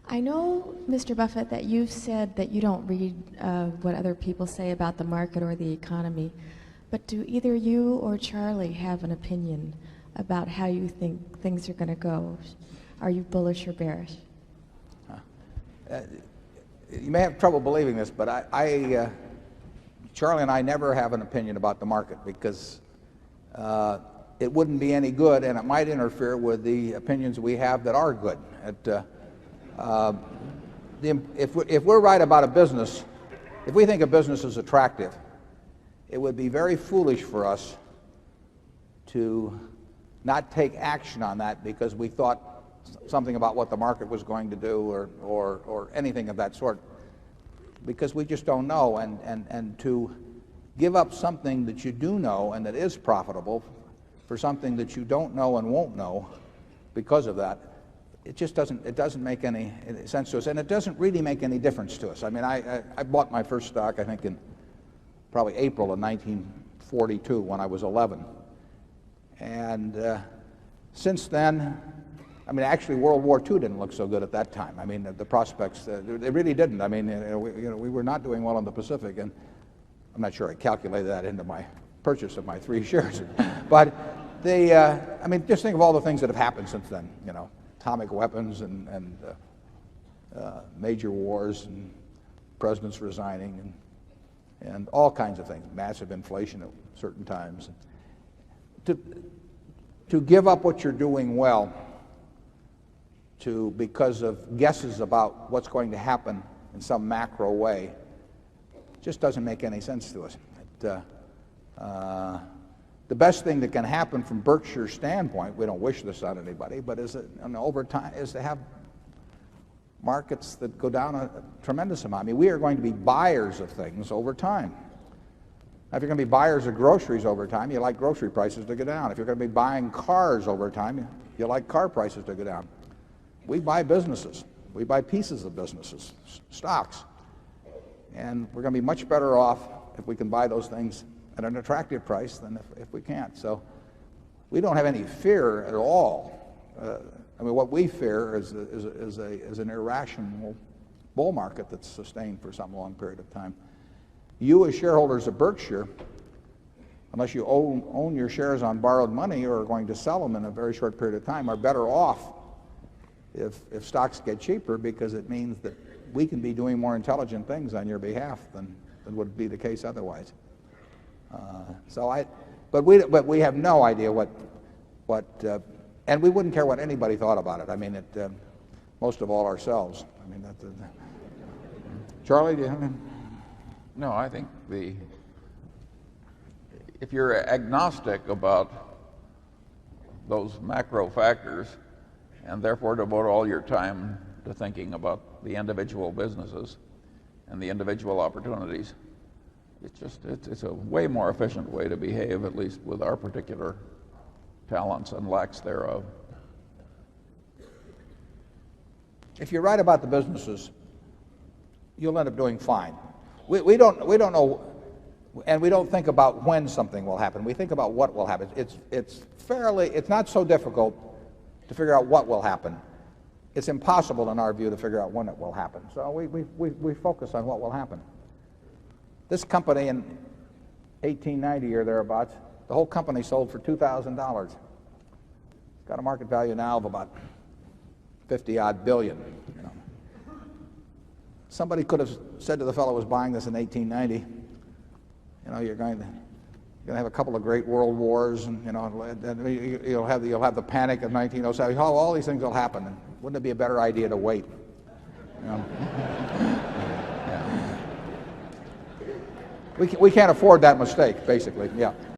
I know, Mr. Buffett, that you've said that you don't read what other people say about the market or the economy, but do either you or Charlie have an opinion about how you think things are going to go? Are you bullish or bearish? You may have trouble believing this, but Charlie and I never have an opinion about the market because it wouldn't be any good, and it might interfere with the opinions we have that are good. If we're right about a business, if we think a business is attractive, it would be very foolish for us to not take action on that because we thought something about what the market was going to do or anything of that sort, because we just don't know. And to give up something that you do know and that is profitable for something that you don't know and won't know because of that, it doesn't make any sense to us, and it doesn't really make any difference to us. I mean, I bought my first stock, I think, in probably April of 1942 when I was 11. And since then, I mean, actually World War II didn't look so good at that time. I mean, the prospects, they really didn't. I mean, we were not doing well in the Pacific, and I'm not sure I calculated that into my purchase of my 3 shares. But I mean, just think of all the things that have happened since then, atomic weapons and major wars and presidents resigning and all kinds of things, massive inflation at certain times. To give up what you're doing well because of guesses about what's going to happen in some macro way just doesn't make any sense to us. The best thing that can happen from Berkshire's standpoint, we don't wish this on anybody, but over time, is to have markets that go down a tremendous amount. I mean, we are going to be buyers of things over time. Now, if you're going to be buyers of groceries over time, you like grocery prices to go down. If you're going to be buying cars over time, you like car prices to go down. We buy businesses. We buy pieces of businesses, stocks. And we're going to be much better off if we can buy those things at an attractive price than if we can't. So we don't have any fear at all. I mean, what we fear is an irrational bull market that's sustained for some long period of time. You, as shareholders of Berkshire, unless you own your shares on borrowed money or are going to sell them in a very short period of time, are better off if stocks get cheaper, because it means that we can be doing more intelligent things on your behalf than would be the case otherwise. But we have no idea and we wouldn't care what anybody thought about it. I mean, most of all ourselves. I mean, Charlie, do you have any? No, I think if you're agnostic about those macro factors and therefore devote all your time to thinking about the individual businesses and the individual opportunities, it's a way more efficient way to behave, at least with our particular talents and lacks thereof. If you're right about the businesses, you'll end up doing fine. We don't know, and we don't think about when something will happen. We think about what will happen. It's not so difficult to figure out what will happen. It's impossible in our view to figure out when it will happen. So we focus on what will happen. This company in 1890 or thereabouts, the whole company sold for $2,000. It's got a market value now of about 50-odd billion. Somebody could have said to the fellow who was buying this in 1890, you're going to have a couple of great world wars, and you'll have the panic of 1907. All these things will happen, and wouldn't it be a better idea to wait? We can't afford that mistake, basically. Yeah.